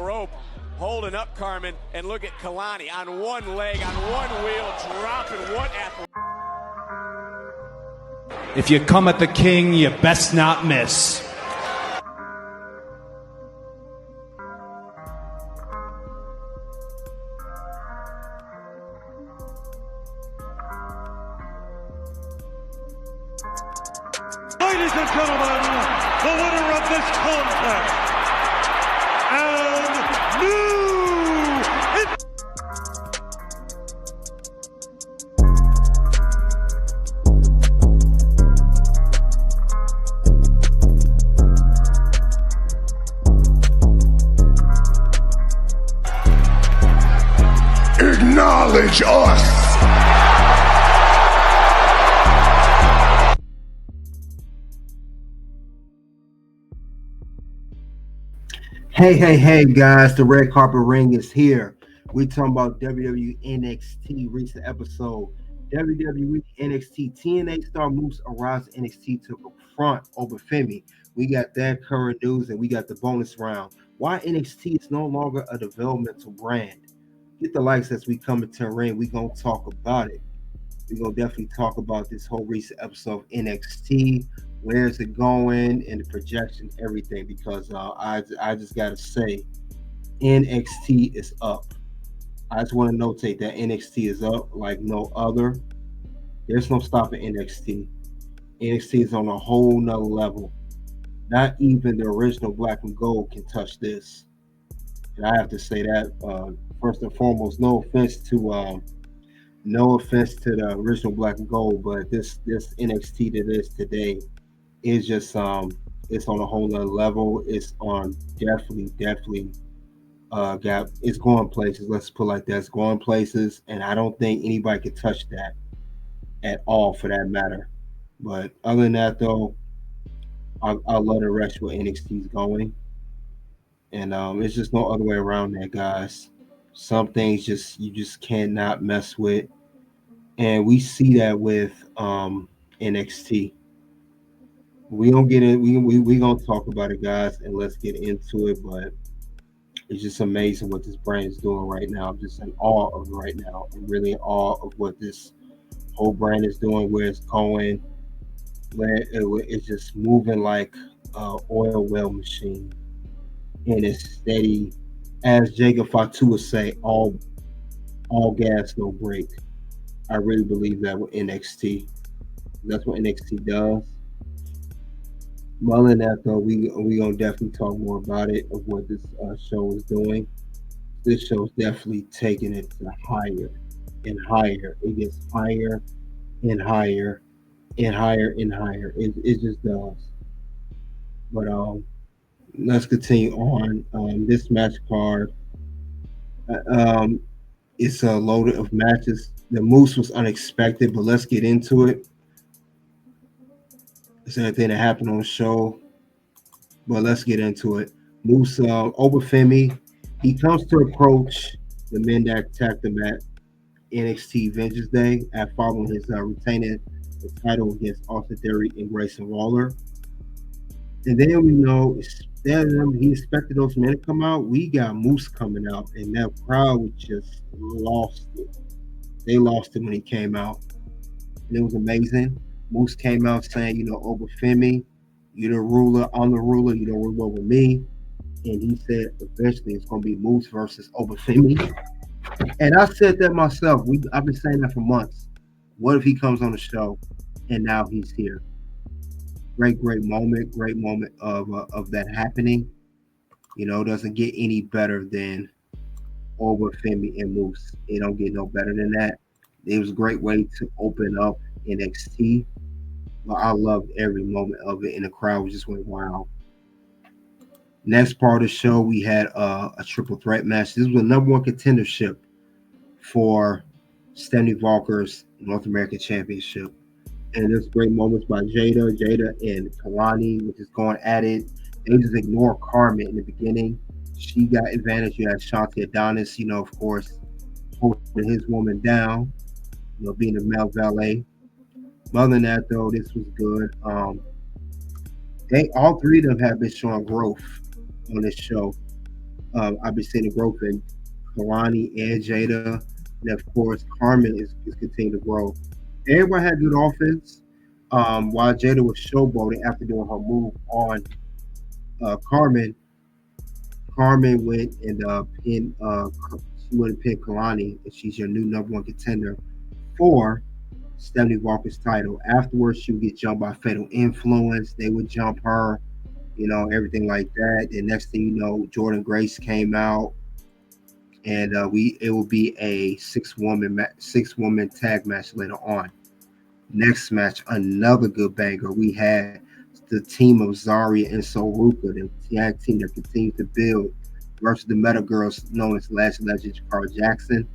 Rope holding up Karmen, and look at Kelani on one leg, on one wheel, dropping what athlete. If you come at the king, you best not miss. Ladies and gentlemen, the winner of this contest, and acknowledge us. Hey, guys, the red carpet ring is here. We talking about WWE NXT recent episode. WWE NXT TNA star Moose arrives at NXT to confront Oba Femi. We got that current news, and we got the bonus round. Why NXT is no longer a developmental brand. Get the likes as we come into the ring. We gonna talk about it. We gonna definitely talk about this whole recent episode of NXT. Where's it going and the projection, everything, because I just gotta say NXT is up. I just want to notate that NXT is up like no other. There's no stopping NXT. NXT is on a whole nother level. Not even the original Black and Gold can touch this. And I have to say that first and foremost, no offense to the original Black and Gold, but this NXT that is today is just it's on a whole nother level. It's on definitely it's going places. Let's put it like that. It's going places, and I don't think anybody can touch that at all, for that matter. But other than that, though, I love the rest where NXT is going, and it's just no other way around that, guys. Some things you just cannot mess with, and we see that with NXT. We don't get it. We gonna talk about it, guys, and let's get into it. But it's just amazing what this brand is doing right now. I'm just in awe of it right now. I'm really in awe of what this whole brand is doing, where it's going, where it's just moving like an oil well machine, and it's steady. As Jacob Fatu would say, all gas, no brake. I really believe that with NXT. That's what NXT does. Other than that, though, we gonna definitely talk more about it, of what this show is doing. This show is definitely taking it to higher and higher. It gets higher and higher and higher and higher. It just does. But let's continue on. This match card, it's a load of matches. The Moose was unexpected, but let's get into it. It's anything that happened on the show, but let's get into it. Moose, Oba Femi, he comes to approach the men that attacked him at NXT Vengeance Day after following his retaining the title against Austin Theory and Grayson Waller. And then we know he expected those men to come out. We got Moose coming out, and that crowd just lost it. They lost it when he came out, and it was amazing. Moose came out saying, Oba Femi, you're the ruler, I'm the ruler, you don't rule over me. And he said eventually it's going to be Moose versus Oba Femi. And I said that myself. I've been saying that for months. What if he comes on the show and now he's here? Great moment of that happening. Doesn't get any better than Oba Femi and Moose. It don't get no better than that. It was a great way to open up NXT. But I loved every moment of it, and the crowd was just went wild. Next part of the show, we had a triple threat match. This was the number one contendership for Stephanie Walker's North American Championship. And there's great moments by Jaida and Kelani, which is going at it. They just ignore Karmen in the beginning. She got advantage. You had Shanti Adonis, of course, holding his woman down, being a male valet. Other than that, though, this was good. All three of them have been showing growth on this show. I've been seeing the growth in Kelani and Jaida, and of course, Karmen is continuing to grow. Everyone had good offense. While Jaida was showboating after doing her move on Karmen, Karmen went and pinned. She went and pinned Kelani, and she's your new number one contender for Stephanie Walker's title. Afterwards, she would get jumped by Fatal Influence. They would jump her, everything like that. And next thing you know, Jordan Grace came out, and it will be a six woman tag match later on. Next match, another good banger. We had the team of Zaria and Ruca, the tag team that continues to build, versus the Meta Girls known as Lash Legend Jakara Jackson.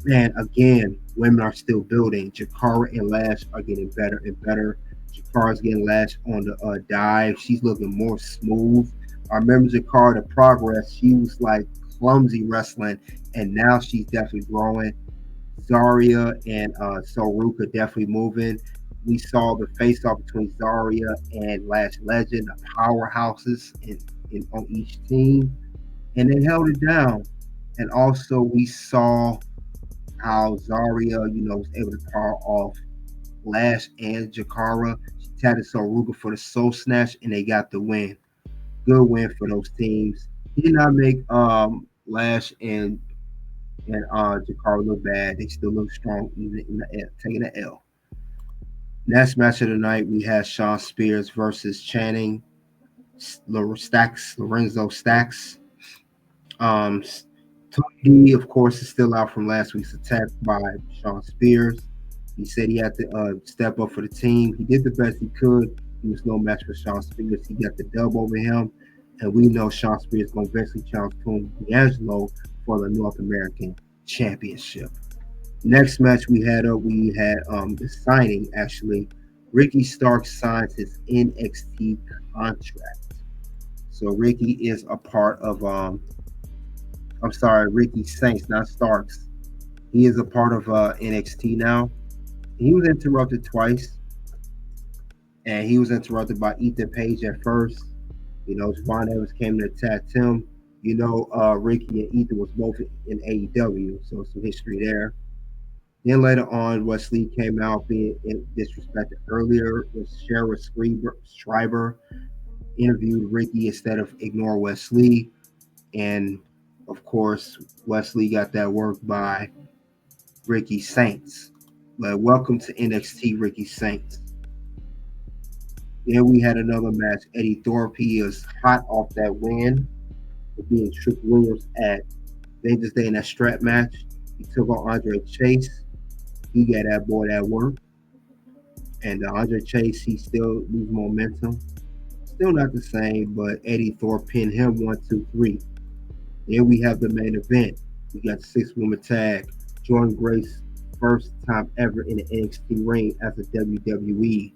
And again, women are still building. Jakara and Lash are getting better and better. Jakara's getting Lash on the dive. She's looking more smooth. I remember Jakara, the progress. She was like clumsy wrestling, and now she's definitely growing. Zaria and Ruca definitely moving. We saw the face-off between Zaria and Lash Legend, the powerhouses on each team, and they held it down. And also, we saw how Zaria, was able to call off Lash and Jakara. She tagged Ruca for the Soul Snatch, and they got the win. Good win for those teams. He did not make Lash and Jakara look bad. They still look strong, even in the taking the L. Next match of the night, we had Shawn Spears versus Channing Lorenzo Stacks. Tony D, of course, is still out from last week's attack by Shawn Spears. He said he had to step up for the team. He did the best he could. He was no match for Shawn Spears. He got the dub over him. And we know Shawn Spears is going to eventually challenge Tony D'Angelo for the North American Championship. Next match we had the signing, actually. Ricky Starks signs his NXT contract. So Ricky is a part of Ricky Saints, not Starks. He is a part of NXT now. He was interrupted twice. And he was interrupted by Ethan Page at first. Von Evans came to attack him. Ricky and Ethan was both in AEW, so some history there. Then later on, Wesley came out being disrespected earlier. Shara Schreiber interviewed Ricky instead of ignore Wesley. And of course, Wesley got that work by Ricky Saints. But welcome to NXT Ricky Saints. Then we had another match. Eddie Thorpe, he is hot off that win for being Trick Williams at Vengeance Day in that strap match. He took on Andre Chase. He got that boy that work. And Andre Chase, he still loses momentum. Still not the same, but Eddie Thorpe pinned him 1-2-3. Then we have the main event. We got 6-woman tag. Jordan Grace, first time ever in the NXT ring as a WWE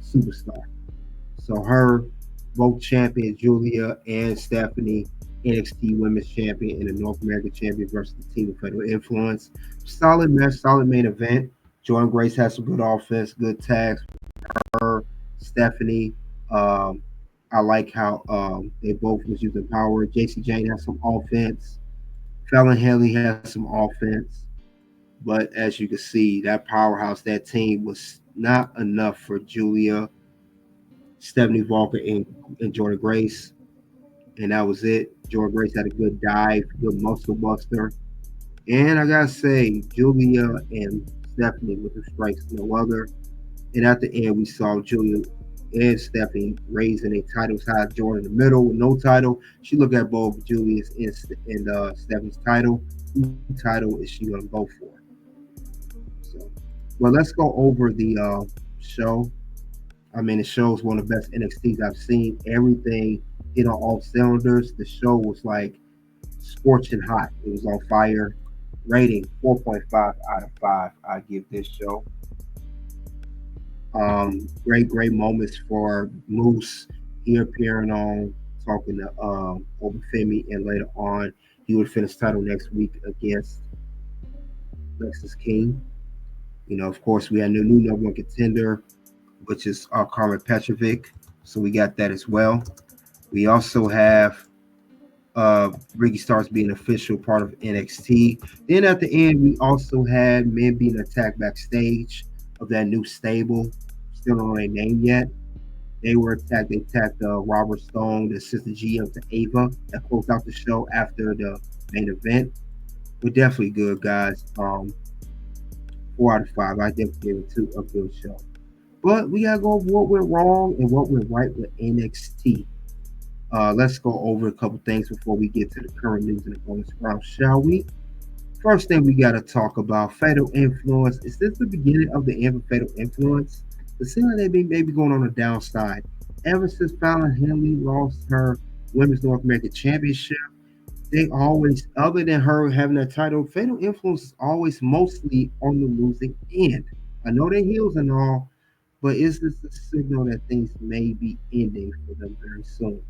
superstar. So her, both champion Julia and Stephanie, NXT Women's Champion and the North American Champion versus the team of Federal Influence. Solid match, solid main event. Jordan Grace has some good offense, good tags. Her, Stephanie. I like how they both was using power. JC Jane has some offense. Fallon Henley has some offense. But as you can see, that powerhouse, that team was not enough for Julia, Stephanie Walker, and Jordan Grace. And that was it. Jordan Grace had a good dive, good muscle buster. And I gotta say, Julia and Stephanie with the strikes, no other. And at the end, we saw Julia and Stephanie raising their titles high. Jordan in the middle with no title. She looked at both Julia's and Stephanie's title. Whose title is she gonna go for? So, well, let's go over the show. I mean, the show is one of the best NXTs I've seen. Everything hit on all cylinders. The show was like scorching hot. It was on fire. Rating 4.5 out of 5. I give this show. Great moments for Moose. He appearing on, talking to Oba Femi, and later on he would finish title next week against Lexus King. Of course, we had a new number one contender, which is Karmen Petrovic. So we got that as well. We also have Ricky starts being an official part of NXT. Then at the end, we also had men being attacked backstage of that new stable. Still don't know their name yet. They were attacked. They attacked Robert Stone, the assistant GM to Ava, that closed out the show after the main event. But definitely good, guys. 4 out of 5. I definitely give it a good show. But we gotta go over what went wrong and what went right with NXT. Let's go over a couple things before we get to the current news and the bonus round, shall we? First thing we got to talk about, Fatal Influence. Is this the beginning of the end of Fatal Influence? It seems like they've been maybe going on the downside. Ever since Fallon Henley lost her Women's North American Championship, they always, other than her having a title, Fatal Influence is always mostly on the losing end. I know they're heels and all, but is this a signal that things may be ending for them very soon?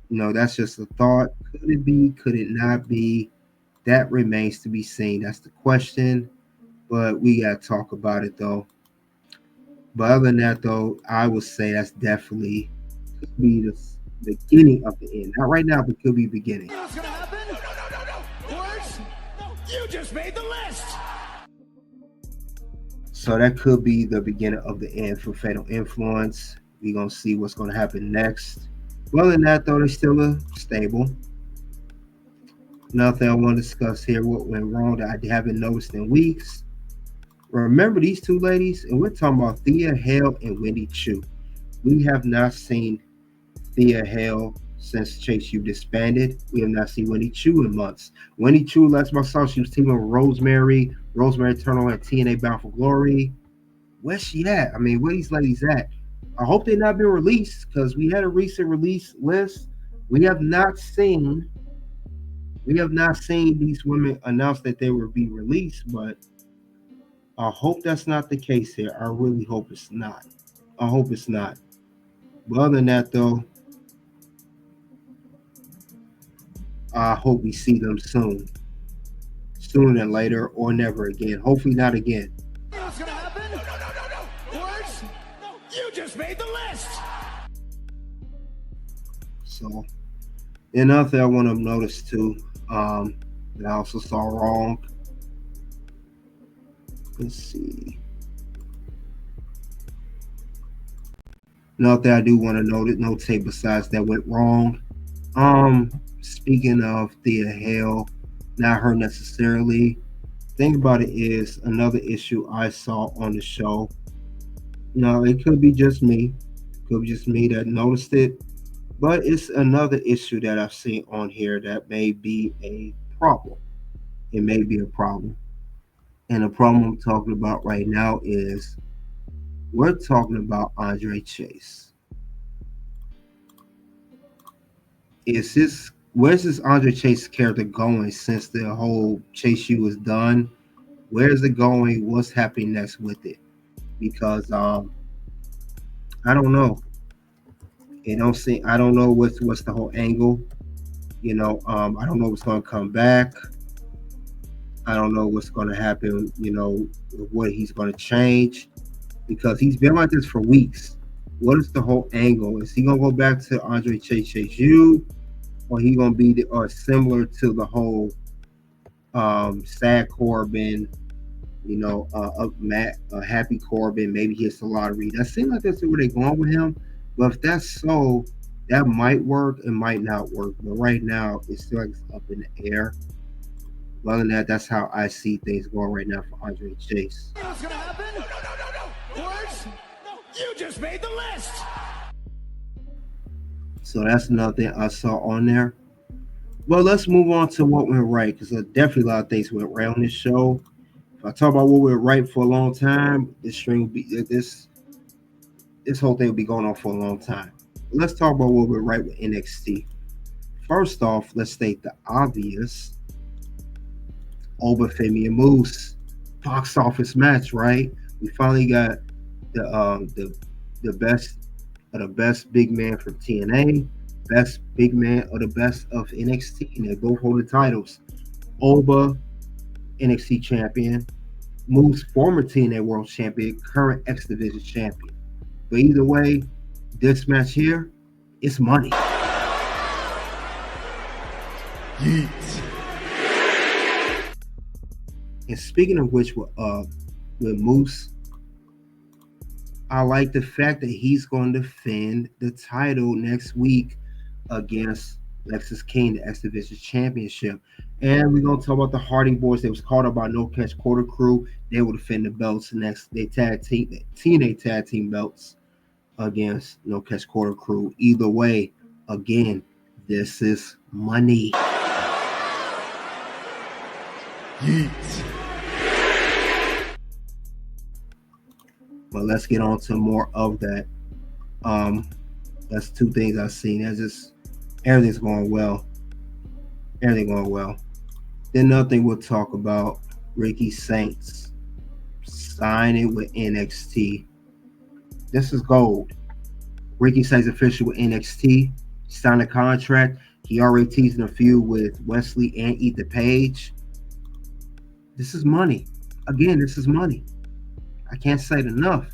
That's just a thought. Could it be? Could it not be? That remains to be seen. That's the question. But we got to talk about it, though. But other than that, though, I would say that's definitely could be the beginning of the end. Not right now, but could be beginning. You know what's going to happen? No. Words? No. You just made the list. So that could be the beginning of the end for Fatal Influence. We're going to see what's going to happen next. Well, than that, though, they're still stable. Another thing I want to discuss here, what went wrong that I haven't noticed in weeks. Remember these two ladies? And we're talking about Thea Hale and Wendy Chu. We have not seen Thea Hale since Chase U disbanded. We have not seen Wendy Chu in months. Wendy Chu, last time I saw, she was teaming with Rosemary Turner at TNA Bound for Glory. Where's she at? I mean, where these ladies at? I hope they've not been released because we had a recent release list. We have not seen these women announce that they will be released, but I hope that's not the case here. I really hope it's not. I hope it's not. But other than that, though, I hope we see them soon. Sooner than later or never again. Hopefully not again. You know what's going to happen? No. Words? No. You just made the list. So, another thing I want to notice too, that I also saw wrong. Let's see. Another thing I do want to notate besides that went wrong. Speaking of Thea Hale, not her necessarily. Thing about it is another issue I saw on the show. It could be just me. Could be just me that noticed it. But it's another issue that I've seen on here that may be a problem. It may be a problem. And the problem I'm talking about right now is we're talking about Andre Chase. Where's this Andre Chase character going since the whole Chase U was done? Where's it going? What's happening next with it? Because I don't know. I don't know what's the whole angle. I don't know what's going to come back. I don't know what's going to happen, what he's going to change, because he's been like this for weeks. What is the whole angle? Is he going to go back to Andre Chase U, or he going to be similar to the whole sad Corbin, happy Corbin? Maybe he hits the lottery. That seems like that's where they're going with him. But if that's so, that might work. It might not work. But right now, it's still up in the air. Other than that, that's how I see things going right now for Andre Chase. You know what's going to happen? No. Words? No. You just made the list. So that's another thing I saw on there. Well, let's move on to what went right, because definitely a lot of things went right on this show. If I talk about what went right for a long time, this whole thing will be going on for a long time. Let's talk about what went right with NXT. First off, let's state the obvious. Oba Femi and Moose box office match, right? We finally got the best of the best big man from TNA, best big man of the best of NXT, and they both hold the titles. Oba, NXT champion, Moose, former TNA world champion, current X Division champion. But either way, this match here, it's money. And speaking of which, with Moose, I like the fact that he's going to defend the title next week against Lexus King, the X Division Championship. And we're going to talk about the Harding Boys. They was called up by No Catch Quarter Crew. They will defend the belts next. They TNA tag team belts against No Catch Quarter Crew. Either way, again, this is money. But let's get on to more of that. That's two things I've seen. That's just everything's going well. Everything going well. Then another thing we'll talk about, Ricky Saints signing with NXT. This is gold. Ricky Saints official with NXT. Signed a contract. He already teased a feud with Wesley and Ethan Page. This is money. Again, this is money. I can't say it enough.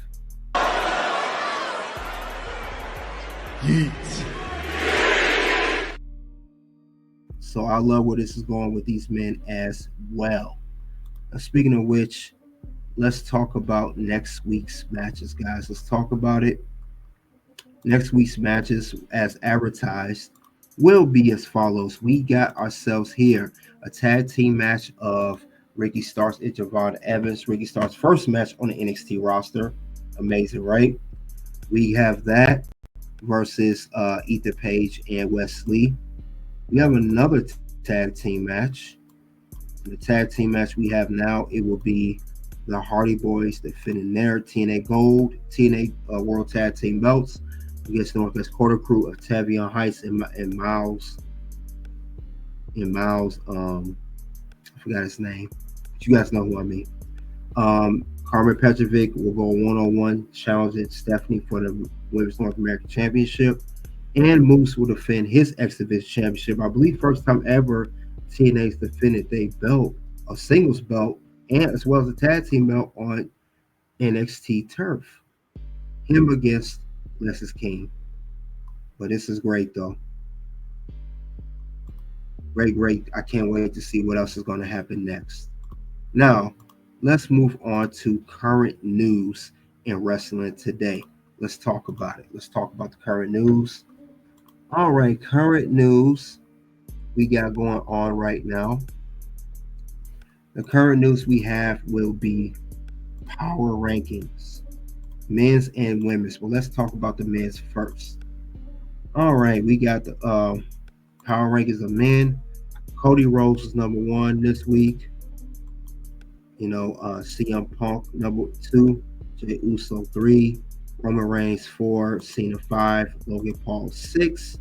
So I love where this is going with these men as well. Speaking of which, let's talk about next week's matches, guys. Let's talk about it. Next week's matches, as advertised, will be as follows. We got ourselves here a tag team match of Ricky Starks and Javon Evans. Ricky Starks' first match on the NXT roster. Amazing, right? We have that versus Ethan Page and Wesley. We have another tag team match. The tag team match we have now, it will be the Hardy Boys defending their TNA Gold, TNA World Tag Team belts against the Northwest Quarter Crew of Tavion Heights and Miles. I forgot his name. But you guys know who I mean. Karmen Petrovic will go one-on-one challenging Stephanie for the Women's North American Championship. And Moose will defend his X Division Championship. I believe first time ever TNA's defended their belt, a singles belt, and as well as a tag team belt on NXT turf. Him against Lexus King. But this is great though. Great. I can't wait to see what else is going to happen next. Now, let's move on to current news in wrestling today. Let's talk about it. Let's talk about the current news. All right, current news we got going on right now. The current news we have will be power rankings, men's and women's. Well, let's talk about the men's first. All right, we got the power rankings of men. Cody Rhodes is number 1 this week. CM Punk number 2, Jey Uso 3, Roman Reigns 4, Cena 5, Logan Paul 6,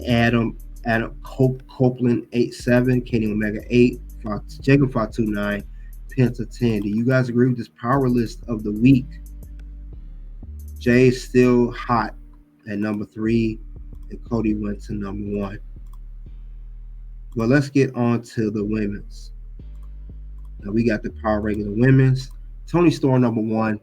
Adam Copeland 8-7, Kenny Omega 8, Jacob Fatu 9, Penta 10. Do you guys agree with this power list of the week? Jay is still hot at number 3, and Cody went to number 1. Well, let's get on to the women's. Now we got the power ranking of the women's. Toni Storm number 1.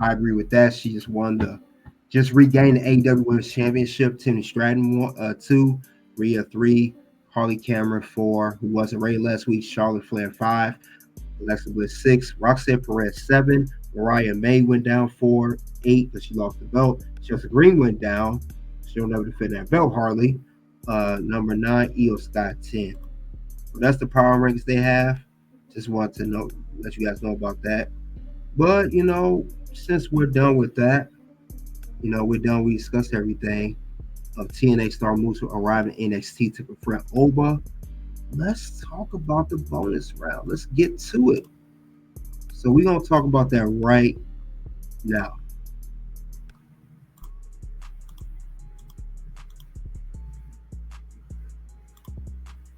I agree with that. She just regained the AEW Women's Championship. Tiffany Stratton 2, Rhea 3, Harley Cameron 4, who wasn't ready last week. Charlotte Flair 5, Alexa Bliss 6, Roxanne Perez 7, Mariah May went down 4, 8 because she lost the belt. Chelsea Green went down. She'll never defend that belt hardly. Number 9, Io Sky 10. So that's the power rankings they have. Just want to let you guys know about that. But since we're done with that, we're done. We discussed everything of TNA star Moose arriving in NXT to confront Oba. Let's talk about the bonus round. Let's get to it. So we're gonna talk about that right now.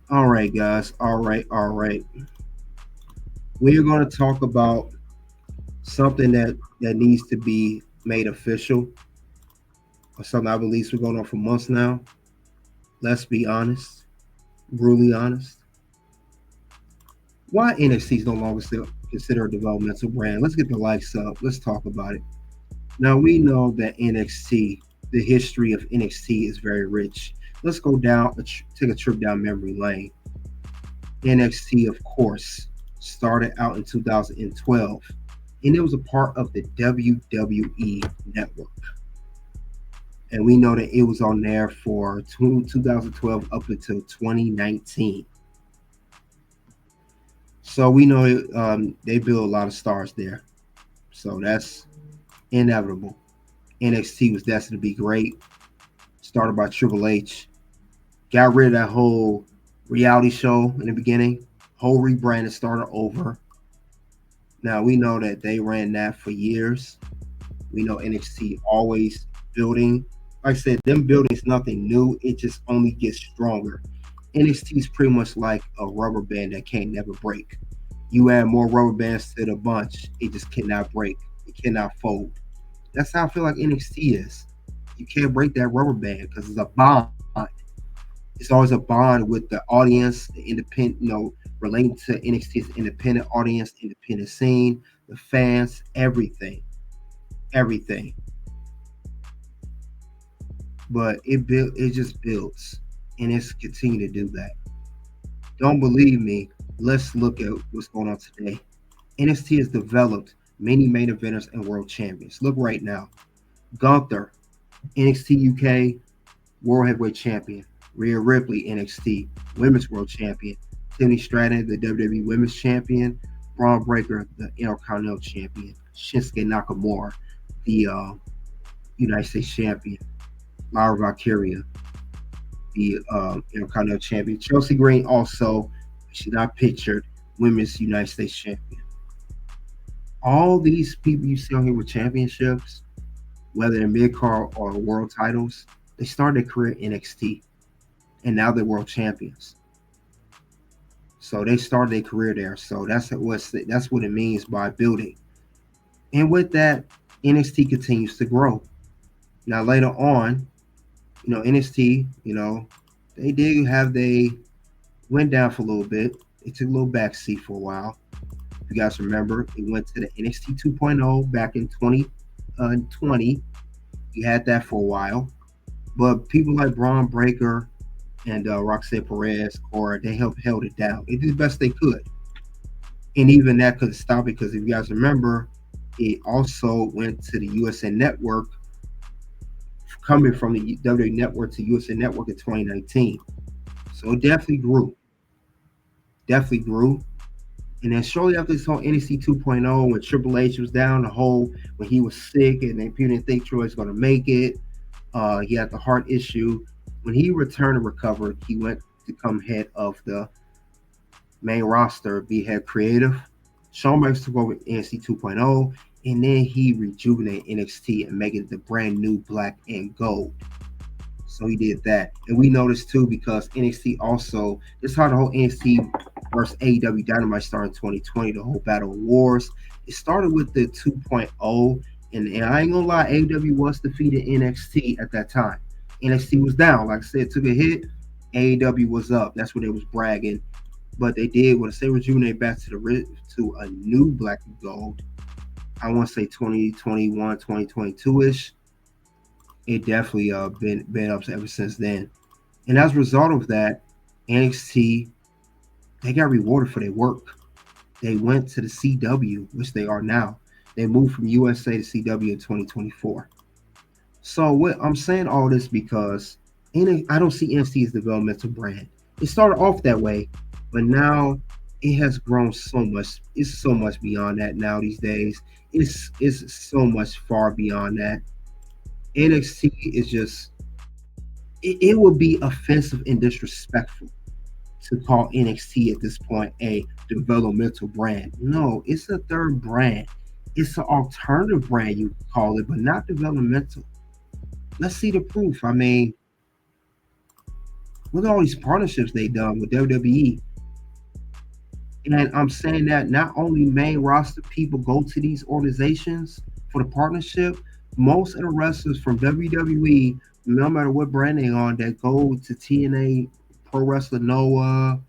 All right, guys. All right. We're going to talk about something that needs to be made official, or something I believe we're going on for months now. Let's be honest, brutally honest. Why NXT is no longer still considered a developmental brand? Let's get the lights up. Let's talk about it. Now, we know that NXT, the history of NXT is very rich. Let's go down, take a trip down memory lane. NXT, of course, started out in 2012, and it was a part of the WWE network. And we know that it was on there for 2012 up until 2019. So we know they build a lot of stars there. So that's inevitable. NXT was destined to be great. Started by Triple H. Got rid of that whole reality show in the beginning. Whole rebrand and started over. Now we know that they ran that for years. We know NXT always building. Like I said, them building is nothing new. It just only gets stronger. NXT is pretty much like a rubber band that can't never break. You add more rubber bands to the bunch, it just cannot break. It cannot fold. That's how I feel like NXT is. You can't break that rubber band because it's a bond. It's always a bond with the audience, the independent, relating to NXT's independent audience, independent scene, the fans, everything. But it just builds, and it's continue to do that. Don't believe me? Let's look at what's going on today. NXT has developed many main eventers and world champions. Look right now. Gunther, NXT UK World Heavyweight Champion. Rhea Ripley, NXT Women's World Champion. Tiffany Stratton, the WWE Women's Champion. Braun Breaker, the Intercontinental Champion. Shinsuke Nakamura, the United States Champion. Lyra Valkyria, the Intercontinental Champion. Chelsea Green also, she's not pictured, Women's United States Champion. All these people you see on here with championships, whether they're mid-card or world titles, they started their career in NXT, and now they're world champions. So they started their career there. So that's what it means by building. And with that, NXT continues to grow. Now later on, NXT, they went down for a little bit. They took a little backseat for a while. If you guys remember, it went to the NXT 2.0 back in 2020. You had that for a while. But people like Braun Breaker and Roxanne Perez, Cora, they held it down. They did the best they could. And even that couldn't stop it, because if you guys remember, it also went to the USA Network, coming from the WWE Network to USA Network in 2019. So it definitely grew. And then shortly after this whole NXT 2.0, when Triple H was down, when he was sick and people didn't think Triple H was going to make it, he had the heart issue. When he returned and recovered, he went to come head of the main roster, be head creative. Shawn Michaels took over NXT 2.0, and then he rejuvenated NXT and make it the brand new black and gold. So he did that. And we noticed too, because NXT also, this is how the whole NXT versus AEW Dynamite started in 2020, the whole Battle Wars. It started with the 2.0, and I ain't gonna lie, AEW was defeated NXT at that time. NXT was down, like I said, took a hit. AEW was up. That's what they was bragging. But they did, when they rejuvenate back to a new black and gold, I want to say 2021, 2022-ish. It definitely been up ever since then. And as a result of that, NXT, they got rewarded for their work. They went to the CW, which they are now. They moved from USA to CW in 2024. So I'm saying all this because I don't see NXT as a developmental brand. It started off that way, but now it has grown so much. It's so much beyond that now these days. It's so much far beyond that. NXT is just, it would be offensive and disrespectful to call NXT at this point a developmental brand. No, it's a third brand. It's an alternative brand, you call it, but not developmental. Let's see the proof. I mean, look at all these partnerships they've done with WWE. And I'm saying that not only main roster people go to these organizations for the partnership, most of the wrestlers from WWE, no matter what brand they're on, that go to TNA, Pro Wrestler Noah,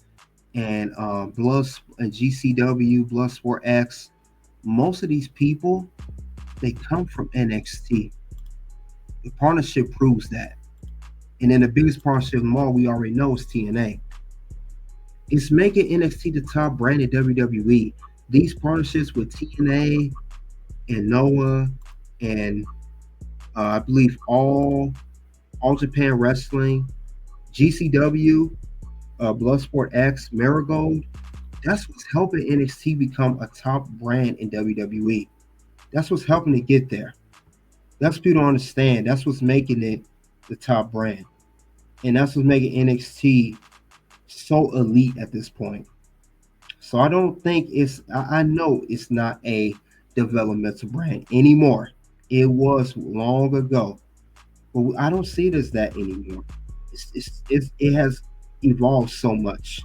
and Blood and GCW, Bloodsport X, most of these people, they come from NXT. The partnership proves that. And then the biggest partnership of them all, we already know, is TNA. It's making NXT the top brand in WWE. These partnerships with TNA and Noah and I believe all Japan Wrestling, GCW, Bloodsport X, Marigold. That's what's helping NXT become a top brand in WWE. That's what's helping it get there. That's what people don't understand. That's what's making it the top brand. And that's what's making NXT so elite at this point. So I don't think I know it's not a developmental brand anymore. It was long ago. But I don't see it as that anymore. It has evolved so much.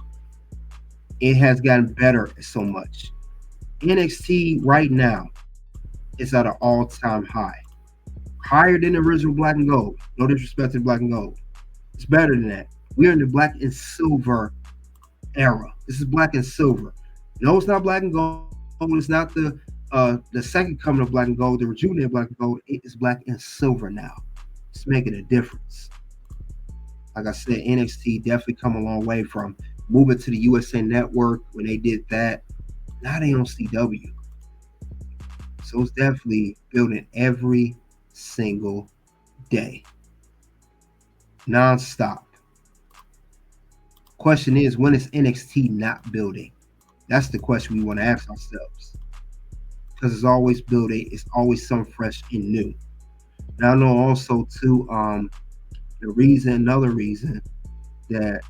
It has gotten better so much. NXT right now is at an all-time high. Higher than the original Black and Gold. No disrespect to Black and Gold. It's better than that. We're in the Black and Silver era. This is Black and Silver. No, it's not Black and Gold. It's not the second coming of Black and Gold, the rejuvenated Black and Gold. It is Black and Silver now. It's making a difference. Like I said, NXT definitely come a long way from moving to the USA Network when they did that. Now they on CW. So it's definitely building every single day. Non-stop. Question is, when is NXT not building? That's the question we want to ask ourselves. Because it's always building. It's always something fresh and new. Now I know also too, another reason that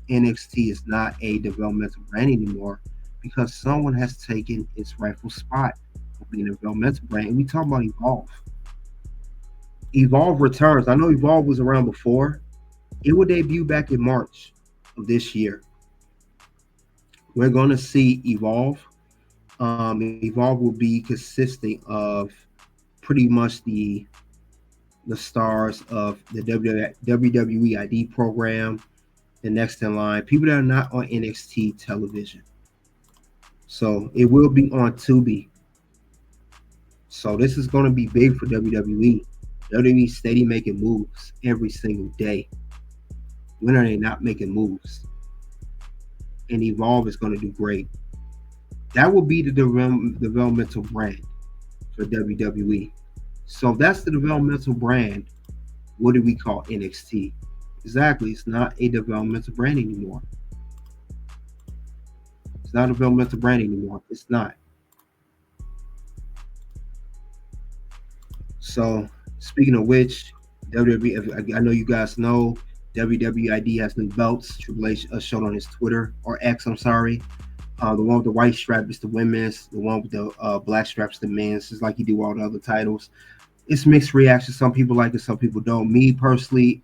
NXT is not a developmental brand anymore, because someone has taken its rightful spot of being a developmental brand. And we talk about Evolve. Evolve returns. I know Evolve was around before. It will debut back in March of this year. We're going to see Evolve. Evolve will be consisting of pretty much the stars of the WWE ID program, the next in line, people that are not on NXT television. So it will be on Tubi. So this is going to be big for WWE. WWE steady making moves every single day. When are they not making moves? And Evolve is going to do great. That will be the developmental brand for WWE. So if that's the developmental brand, what do we call NXT? Exactly. It's not a developmental brand anymore. It's not a developmental brand anymore. It's not. So speaking of which, WWE, I know you guys know, WWE ID has new belts. Triple H showed on his Twitter, or X, I'm sorry. The one with the white strap is the women's. The one with the black strap is the men's. It's like you do all the other titles. It's mixed reactions. Some people like it, some people don't. Me personally,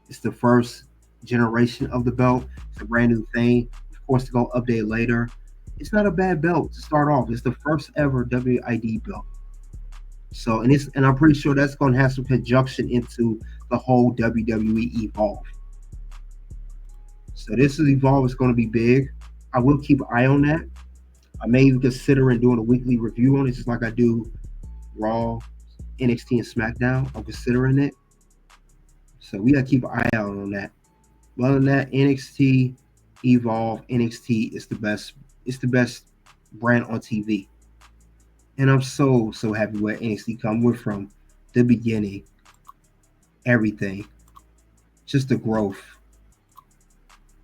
it's the first generation of the belt. It's a brand new thing. Of course, they're going to update later. It's not a bad belt to start off. It's the first ever WID belt. So, and I'm pretty sure that's going to have some conjunction into the whole WWE Evolve. So this is Evolve. It's going to be big. I will keep an eye on that. I may even consider doing a weekly review on it, just like I do Raw, NXT, and SmackDown. I'm considering it. So we got to keep an eye out on that. But other than that, NXT, Evolve, NXT is the best. It's the best brand on TV. And I'm so happy where NXT come with from the beginning. Everything. Just the growth.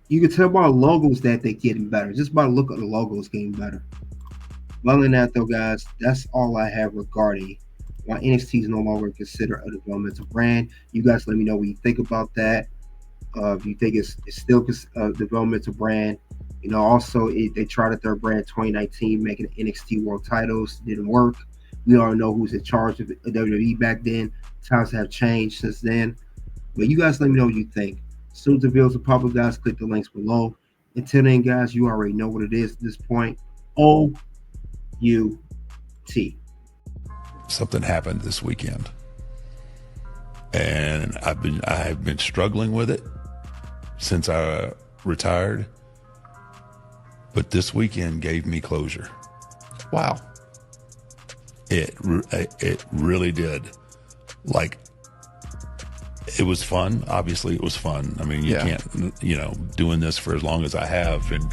You can tell by logos that they're getting better. Just by the look of the logos getting better. Other than that, though, guys, that's all I have regarding why NXT is no longer considered a developmental brand. You guys let me know what you think about that. If you think it's still a developmental brand. You know, also, they tried out their brand 2019, making NXT World Titles. Didn't work. We already know who's in charge of WWE back then. Times have changed since then. But you guys let me know what you think. As soon as the videos are public, guys, click the links below. Until then, guys, you already know what it is at this point. OUT. Something happened this weekend, and I have been struggling with it since I retired. But this weekend gave me closure. Wow. It really did. Like, It was fun. Obviously, it was fun. I mean, you can't, doing this for as long as I have and